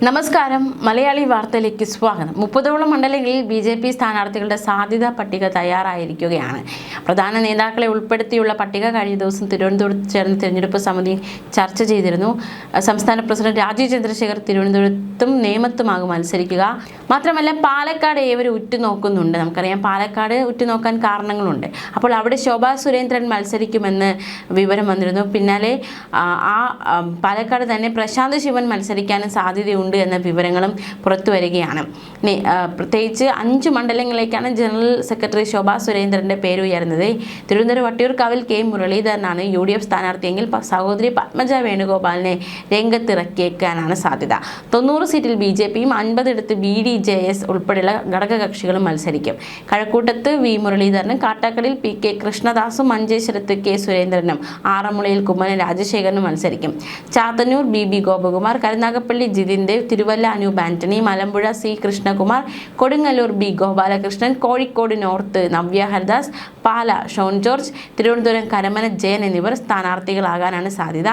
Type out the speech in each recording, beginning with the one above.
നമസ്കാരം. മലയാളി വാർത്തയിലേക്ക് സ്വാഗതം. 30ഓളം മണ്ഡലങ്ങളിൽ ബി.ജെ.പി. സ്ഥാനാർത്ഥികളുടെ സാധ്യതാ പട്ടിക തയ്യാറായിരിക്കുകയാണ്. പ്രധാന നേതാക്കളെ ഉൾപ്പെടുത്തിയുള്ള പട്ടിക കഴിഞ്ഞ ദിവസം തിരുവനന്തപുരത്ത് ചേർന്ന തിരഞ്ഞെടുപ്പ് സമിതി ചർച്ച ചെയ്തിരുന്നു. സംസ്ഥാന പ്രസിഡന്റ് രാജീവ് ചന്ദ്രശേഖർ തിരുവനന്തപുരത്തും നേമത്തുമാകും മത്സരിക്കുക. മാത്രമല്ല പാലക്കാട് ഏവരും ഉറ്റുനോക്കുന്നുണ്ട്. നമുക്കറിയാം പാലക്കാട് ഉറ്റുനോക്കാൻ കാരണങ്ങളുണ്ട്. അപ്പോൾ അവിടെ ശോഭാ സുരേന്ദ്രൻ മത്സരിക്കുമെന്ന് വിവരം വന്നിരുന്നു. പിന്നാലെ പാലക്കാട് തന്നെ പ്രശാന്ത് ശിവൻ മത്സരിക്കാനും സാധ്യതയുണ്ട് എന്ന വിവരങ്ങളും പുറത്തു വരികയാണ്. പ്രത്യേകിച്ച് 5 മണ്ഡലങ്ങളിലേക്കാണ് ജനറൽ സെക്രട്ടറി ശോഭാ സുരേന്ദ്രന്റെ പേര് ഉയർന്നത്. തിരുവനന്തപുരം വട്ടിയൂർക്കാവിൽ കെ മുരളീധരനാണ് UDF സ്ഥാനാർത്ഥിയെങ്കിൽ സഹോദരി പത്മജ വേണുഗോപാലിനെ രംഗത്തിറക്കിയേക്കാനാണ് സാധ്യത. 90 സീറ്റിൽ BJPയും 50 BDJS ഉൾപ്പെടെയുള്ള ഘടകകക്ഷികളും മത്സരിക്കും. കഴക്കൂട്ടത്ത് V മുരളീധരനും, കാട്ടാക്കടയിൽ PK കൃഷ്ണദാസും, മഞ്ചേശ്വരത്ത് K സുരേന്ദ്രനും, ആറന്മുളയിൽ കുമ്മനം രാജശേഖരനും മത്സരിക്കും. Chathannoor BB Gopakumar, Karunagappally Jithin Dev, Thiruvalla Anoop Antony, Malampuzha C Krishnakumar, Kodungallur B Gopalakrishnan, Kozhikode north Navya Haridas, Pala Shone George, Thiruvananthapuram Karamana Jayan എന്നിവർ സ്ഥാനാർത്ഥികളാകാനാണ് സാധ്യത.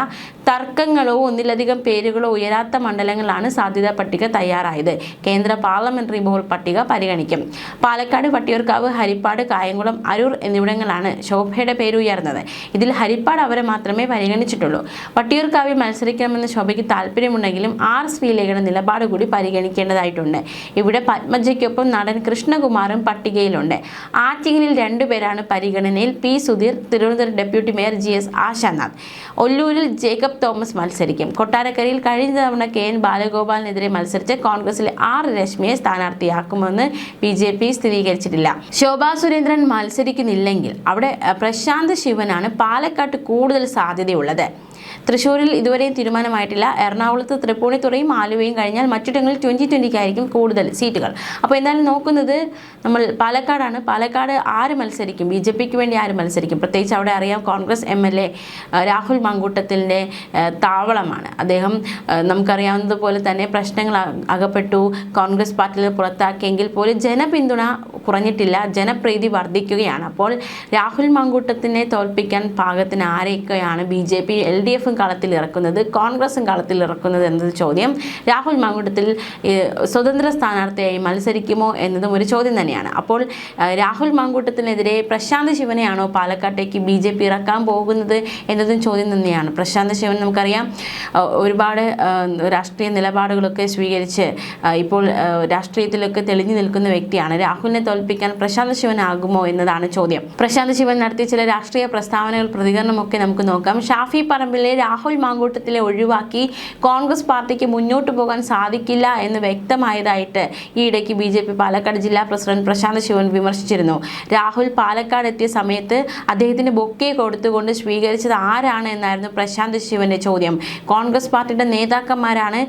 തർക്കങ്ങളോ ഒന്നിലധികം പേരുകളോ ഉയരാത്ത മണ്ഡലങ്ങളാണ് സാധ്യതാ പട്ടിക തയ്യാറായത്. കേന്ദ്ര പാർലമെന്ററി ബോർഡ് പട്ടിക പരിഗണിക്കും. പാലക്കാട്, വട്ടിയൂർക്കാവ്, ഹരിപ്പാട്, കായംകുളം, അരൂർ എന്നിവിടങ്ങളാണ് ശോഭയുടെ പേര് ഉയർന്നത്. ഇതിൽ ഹരിപ്പാട് അവരെ മാത്രമേ പരിഗണിച്ചിട്ടുള്ളൂ. വട്ടിയൂർക്കാവിൽ മത്സരിക്കണമെന്ന് ശോഭയ്ക്ക് താല്പര്യമുണ്ടെങ്കിലും R ശ്രീലേഖയുടെ നിലപാട് കൂടി പരിഗണിക്കേണ്ടതായിട്ടുണ്ട്. ഇവിടെ പത്മജയ്ക്കൊപ്പം നടൻ കൃഷ്ണകുമാറും പട്ടികയിലുണ്ട്. ആറ്റിങ്ങലിൽ 2 പേരാണ് പരിഗണനയിൽ. P Sudheer, Thiruvananthapuram deputy mayor GS Ashanath. ഒല്ലൂരിൽ ജേക്കബ് തോമസ് മത്സരിക്കും. കൊട്ടാരക്കരയിൽ കഴിഞ്ഞ തവണ KN ബാലഗോപാലിനെതിരെ മത്സരിച്ച് കോൺഗ്രസിലെ R രശ്മിയെ സ്ഥാനാർത്ഥിയാക്കുമെന്ന് BJP സ്ഥിരീകരിച്ചിട്ടില്ല. ശോഭാ സുരേന്ദ്രൻ മത്സരിക്കുന്നില്ലെങ്കിൽ അവിടെ പ്രശാന്ത് ശിവനാണ് പാലക്കാട്ട് കൂടുതൽ സാധ്യതയുള്ളത്. തൃശ്ശൂരിൽ ഇതുവരെയും തീരുമാനമായിട്ടില്ല. എറണാകുളത്ത് തൃപ്പൂണിത്തുറയും ആലുവയും കഴിഞ്ഞാൽ മറ്റിടങ്ങളിൽ 2020 കൂടുതൽ സീറ്റുകൾ. അപ്പോൾ എന്തായാലും നോക്കുന്നത് നമ്മൾ പാലക്കാടാണ്. പാലക്കാട് ആര് മത്സരിക്കും? BJPക്ക് വേണ്ടി ആര് മത്സരിക്കും? പ്രത്യേകിച്ച് അവിടെ അറിയാം കോൺഗ്രസ് MLA രാഹുൽ മാങ്കൂട്ടത്തിൻ്റെ താവളമാണ്. അദ്ദേഹം നമുക്കറിയാവുന്നതുപോലെ തന്നെ പ്രശ്നങ്ങൾ അകപ്പെട്ടു, കോൺഗ്രസ് പാർട്ടിയിൽ പുറത്താക്കിയെങ്കിൽ പോലും ജനപിന്തുണ കുറഞ്ഞിട്ടില്ല, ജനപ്രീതി വർദ്ധിക്കുകയാണ്. അപ്പോൾ രാഹുൽ മാങ്കൂട്ടത്തിനെ തോൽപ്പിക്കാൻ പാകത്തിന് ആരെയൊക്കെയാണ് BJP LDF കളത്തിൽ ഇറക്കുന്നത്, കോൺഗ്രസും കളത്തിൽ ഇറക്കുന്നത് എന്നത് ചോദ്യം. രാഹുൽ മാങ്കൂട്ടത്തിൽ സ്വതന്ത്ര സ്ഥാനാർത്ഥിയായി മത്സരിക്കുമോ എന്നതും ഒരു ചോദ്യം തന്നെയാണ്. അപ്പോൾ രാഹുൽ മാങ്കൂട്ടത്തിനെതിരെ പ്രശാന്ത് ശിവനെയാണോ പാലക്കാട്ടേക്ക് BJP ഇറക്കാൻ പോകുന്നത് എന്നതും ചോദ്യം തന്നെയാണ്. പ്രശാന്ത് ശിവൻ നമുക്കറിയാം ഒരുപാട് രാഷ്ട്രീയ നിലപാടുകളൊക്കെ സ്വീകരിച്ച് ഇപ്പോൾ രാഷ്ട്രീയത്തിലൊക്കെ തെളിഞ്ഞു നിൽക്കുന്ന വ്യക്തിയാണ്. രാഹുലിനെ തോൽപ്പിക്കാൻ പ്രശാന്ത് ശിവനാകുമോ എന്നതാണ് ചോദ്യം. പ്രശാന്ത് ശിവൻ നടത്തിയ ചില രാഷ്ട്രീയ പ്രസ്താവനകൾ, പ്രതികരണമൊക്കെ നമുക്ക് നോക്കാം. ഷാഫി പറമ്പിലെ രാഹുൽ മാങ്കൂട്ടത്തിലെ ഒഴിവാക്കി കോൺഗ്രസ് പാർട്ടിക്ക് മുന്നോട്ട് പോകാൻ സാധിക്കില്ല എന്ന് വ്യക്തമായതായിട്ട് ഈയിടയ്ക്ക് BJP പാലക്കാട് ജില്ലാ പ്രസിഡന്റ് പ്രശാന്ത് ശിവൻ വിമർശിച്ചിരുന്നു. രാഹുൽ പാലക്കാട് എത്തിയ സമയത്ത് അദ്ദേഹത്തിന് ബൊക്കെ കൊടുത്തുകൊണ്ട് സ്വീകരിച്ചത് ആരാണ് എന്നായിരുന്നു പ്രശാന്ത് ശിവന്റെ ചോദ്യം. കോൺഗ്രസ് പാർട്ടിയുടെ നേതാക്കന്മാരാണ്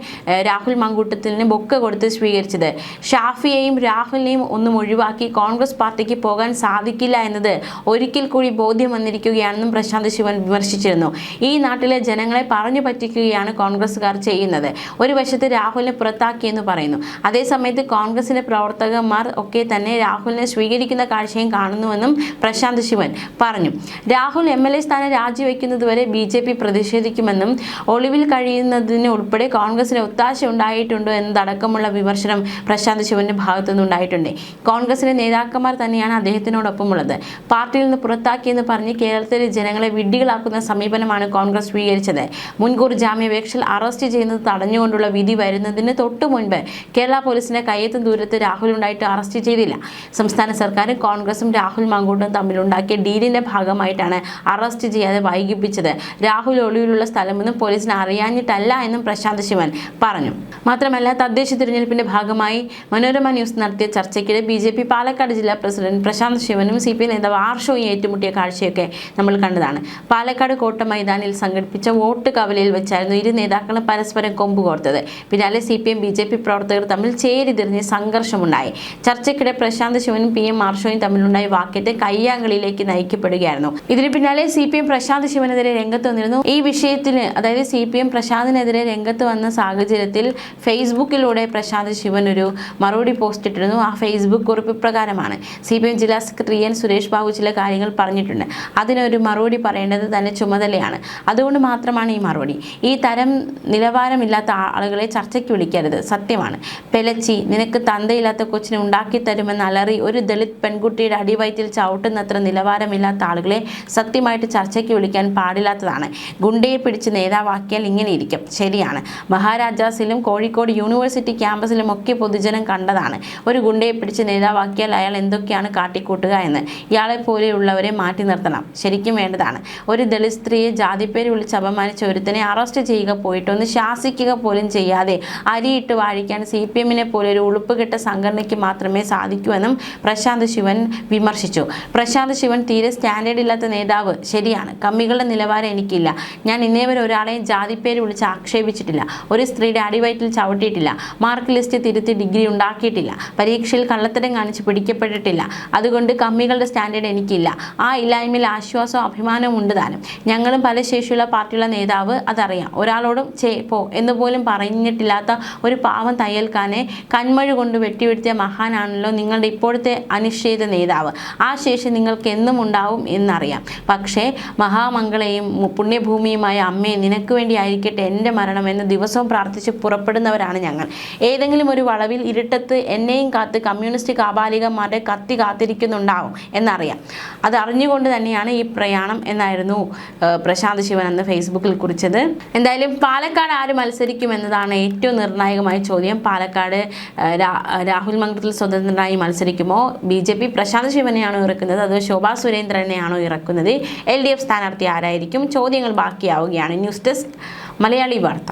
രാഹുൽ മാങ്കൂട്ടത്തിന് ബൊക്കെ കൊടുത്ത് സ്വീകരിച്ചത്. ഷാഫിയെയും രാഹുലിനെയും ഒന്നും ഒഴിവാക്കി കോൺഗ്രസ് പാർട്ടിക്ക് പോകാൻ സാധിക്കില്ല എന്നത് ഒരിക്കൽ കൂടി ബോധ്യം വന്നിരിക്കുകയാണെന്നും പ്രശാന്ത് ശിവൻ വിമർശിച്ചിരുന്നു. ഈ നാട്ടിലെ ജനങ്ങളെ പറഞ്ഞു പറ്റിക്കുകയാണ് കോൺഗ്രസ്സുകാർ ചെയ്യുന്നത്. ഒരു വശത്ത് രാഹുലിനെ പുറത്താക്കിയെന്ന് പറയുന്നു, അതേസമയത്ത് കോൺഗ്രസിലെ പ്രവർത്തകന്മാർ ഒക്കെ തന്നെ രാഹുലിനെ സ്വീകരിക്കുന്ന കാഴ്ചയും കാണുന്നുവെന്നും പ്രശാന്ത് ശിവൻ പറഞ്ഞു. രാഹുൽ MLA സ്ഥാനം രാജിവെക്കുന്നതുവരെ BJP പ്രതിഷേധിക്കുമെന്നും ഒളിവിൽ കഴിയുന്നതിന് ഉൾപ്പെടെ കോൺഗ്രസിന് ഒത്താശ ഉണ്ടായിട്ടുണ്ടോ എന്നതടക്കമുള്ള വിമർശനം പ്രശാന്ത് ശിവന്റെ ഭാഗത്തുനിന്നുണ്ടായിട്ടുണ്ട്. കോൺഗ്രസിലെ നേതാക്കന്മാർ തന്നെയാണ് അദ്ദേഹത്തിനോടൊപ്പമുള്ളത്. പാർട്ടിയിൽ നിന്ന് പുറത്താക്കിയെന്ന് പറഞ്ഞ് കേരളത്തിലെ ജനങ്ങളെ വിഡ്ഢികളാക്കുന്ന സമീപനമാണ് കോൺഗ്രസ് സ്വീകരിച്ചത്. മുൻകൂർ ജാമ്യാപേക്ഷയിൽ അറസ്റ്റ് ചെയ്യുന്നത് തടഞ്ഞുകൊണ്ടുള്ള വിധി വരുന്നതിന് തൊട്ടു മുൻപ് കേരള പോലീസിന്റെ കയ്യെത്തും ദൂരത്ത് രാഹുൽ ഉണ്ടായിട്ട് അറസ്റ്റ് ചെയ്തില്ല. സംസ്ഥാന സർക്കാരും കോൺഗ്രസും രാഹുൽ മാങ്കൂട്ടും തമ്മിലുണ്ടാക്കിയ ഡീലിന്റെ ഭാഗമായിട്ടാണ് അറസ്റ്റ് ചെയ്യാതെ വൈകിപ്പിച്ചത്. രാഹുൽ ഒളിവിലുള്ള സ്ഥലമെന്നും പോലീസിന് അറിയാഞ്ഞിട്ടല്ല എന്നും പ്രശാന്ത് ശിവൻ പറഞ്ഞു. മാത്രമല്ല തദ്ദേശ തിരഞ്ഞെടുപ്പിന്റെ ഭാഗമായി മനോരമ ന്യൂസ് നടത്തിയ ചർച്ചയ്ക്കിടെ BJP പാലക്കാട് ജില്ലാ പ്രസിഡന്റ് പ്രശാന്ത് ശിവനും CPI നേതാവ് R ഷോയും ഏറ്റുമുട്ടിയ കാഴ്ചയൊക്കെ നമ്മൾ കണ്ടതാണ്. പാലക്കാട് കോട്ട മൈതാനിൽ സംഘടിപ്പിച്ച വോട്ട് കവലയിൽ വെച്ചായിരുന്നു ഇരു നേതാക്കളും പരസ്പരം കൊമ്പ് കോർത്തത്. പിന്നാലെ CPM BJP പ്രവർത്തകർ തമ്മിൽ ചേരിതിരിഞ്ഞ് സംഘർഷമുണ്ടായി. ചർച്ചയ്ക്കിടെ പ്രശാന്ത് ശിവനും PM R ഷോയും തമ്മിലുണ്ടായ വാക്കേറ്റ് കയ്യാങ്കളിയിലേക്ക് നയിക്കപ്പെടുകയായിരുന്നു. ഇതിന് പിന്നാലെ CPM പ്രശാന്ത് ശിവനെതിരെ രംഗത്ത് വന്നിരുന്നു. ഈ വിഷയത്തിന് അതായത് CPM പ്രശാന്തിനെതിരെ രംഗത്ത് വന്ന സാഹചര്യത്തിൽ ഫേസ്ബുക്കിലൂടെ പ്രശാന്ത് ശിവൻ ഒരു മറുപടി പോസ്റ്റ് ഇട്ടിരുന്നു. ആ ഫേസ്ബുക്ക് കുറിപ്പ് പ്രകാരമാണ്. CPM ജില്ലാ സെക്രട്ടറി N സുരേഷ് ബാബു ചില കാര്യങ്ങൾ പറഞ്ഞിട്ടുണ്ട്. അതിനൊരു മറുപടി പറയേണ്ടത് തന്നെ ചുമതലയാണ്. അതുകൊണ്ട് മാത്രമാണ് ഈ മറുപടി. ഈ തരം നിലവാരമില്ലാത്ത ആളുകളെ ചർച്ചയ്ക്ക് വിളിക്കരുത്. സത്യമാണ്. പെലച്ചി, നിനക്ക് തന്തയില്ലാത്ത കൊച്ചിനെ ഉണ്ടാക്കി തരുമെന്ന് അലറി ഒരു ദളിത് പെൺകുട്ടിയുടെ അടിവയറ്റിൽ ചവിട്ടുന്നത്ര നിലവാരമില്ലാത്ത ആളുകളെ സത്യമായിട്ട് ചർച്ചയ്ക്ക് വിളിക്കാൻ പാടില്ലാത്തതാണ്. ഗുണ്ടയെ പിടിച്ച് നേതാവാക്കിയാൽ ഇങ്ങനെ ഇരിക്കും. ശരിയാണ്. മഹാരാജാസിലും കോഴിക്കോട് യൂണിവേഴ്സിറ്റി ക്യാമ്പസിലും ഒക്കെ പൊതുജനം കണ്ടതാണ് ഒരു ഗുണ്ടയെ പിടിച്ച് നേതാവാക്കിയാൽ അയാൾ എന്തൊക്കെയാണ് കാട്ടിക്കൂട്ടുക എന്ന്. ഇയാളെ പോലെയുള്ളവരെ മാറ്റി നിർത്തണം. ശരിക്കും വേണ്ടതാണ്. ഒരു ദളിത് സ്ത്രീയെ ജാതിപ്പേര് വിളിച്ച് അപമാനിച്ച ഒരുത്തനെ അറസ്റ്റ് ചെയ്യുക, പോയിട്ടൊന്ന് ശാസിക്കുക പോലും ചെയ്യാതെ അരിയിട്ട് വാഴിക്കാൻ CPM-നെ പോലെ ഒരു ഉളുപ്പുകെട്ട സംഘടനയ്ക്ക് മാത്രമേ സാധിക്കൂ എന്നും പ്രശാന്ത് ശിവൻ വിമർശിച്ചു. പ്രശാന്ത് ശിവൻ തീരെ സ്റ്റാൻഡേർഡ് ഇല്ലാത്ത നേതാവ്. ശരിയാണ്. കമ്മികളുടെ നിലവാരം എനിക്കില്ല. ഞാൻ ഇന്നേവരെ ഒരാളെയും ജാതിപ്പേര് വിളിച്ച് ആക്ഷേപിച്ചിട്ടില്ല. ഒരു സ്ത്രീയുടെ അടിവയറ്റിൽ ചവിട്ടിയിട്ടില്ല. മാർക്ക് ലിസ്റ്റ് തിരുത്തി ഡിഗ്രി ഉണ്ടാക്കിയിട്ടില്ല. പരീക്ഷയിൽ കള്ളത്തരം കാണിച്ച് പിടിക്കപ്പെട്ടിട്ടില്ല. അതുകൊണ്ട് കമ്മികളുടെ സ്റ്റാൻഡേർഡ് എനിക്കില്ല. ആ ഇല്ലായ്മയിൽ ആശ്വാസവും അഭിമാനവും ഉണ്ട് താനും. ഞങ്ങളും പല ശേഷിയുള്ള പാർട്ടിയുള്ള നേതാവ്, അതറിയാം. ഒരാളോടും പോ എന്ന് പോലും പറഞ്ഞിട്ടില്ലാത്ത ഒരു പാവം തയ്യൽക്കാരനെ കൺമഴ കൊണ്ട് വെട്ടിവീഴ്ത്തിയ മഹാനാണല്ലോ നിങ്ങളുടെ ഇപ്പോഴത്തെ അനിശ്ചിത നേതാവ്. ആ ശേഷി നിങ്ങൾക്ക് എന്നും ഉണ്ടാവും എന്നറിയാം. പക്ഷേ മഹാമംഗളയും പുണ്യഭൂമിയുമായ അമ്മയെ, നിനക്ക് വേണ്ടി ആയിരിക്കട്ടെ എൻ്റെ മരണം എന്ന് ദിവസവും പ്രാർത്ഥിച്ച് പുറപ്പെടുന്നവരാണ് ഞങ്ങൾ. ഏതെങ്കിലും ഒരു വളവിൽ ഇരുട്ടത്ത് എന്നെയും കാത്ത് കമ്മ്യൂണിസ്റ്റ് കാപാലികന്മാരുടെ കത്തി കാത്തിരിക്കുന്നുണ്ടാവും എന്നറിയാം. അത് അറിഞ്ഞുകൊണ്ട് തന്നെയാണ് ഈ പ്രയാണം എന്നായിരുന്നു പ്രശാന്ത് ശിവൻ അന്ന് ഫേസ്ബുക്കിൽ കുറിച്ചത്. എന്തായാലും പാലക്കാട് ആര് മത്സരിക്കുമെന്നതാണ് ഏറ്റവും നിർണായകമായ ചോദ്യം. പാലക്കാട് രാഹുൽ മങ്കടത്തിൽ സ്വതന്ത്രനായി മത്സരിക്കുമോ? BJP പ്രശാന്ത് ശിവനെയാണോ ഇറക്കുന്നത്, അതോ ശോഭാ സുരേന്ദ്രനെയാണോ ഇറക്കുന്നത്? LDF സ്ഥാനാർത്ഥി ആരായിരിക്കും? ചോദ്യങ്ങൾ ബാക്കിയാവുകയാണ്. ന്യൂസ് ഡെസ്ക് മലയാളി വാർത്ത.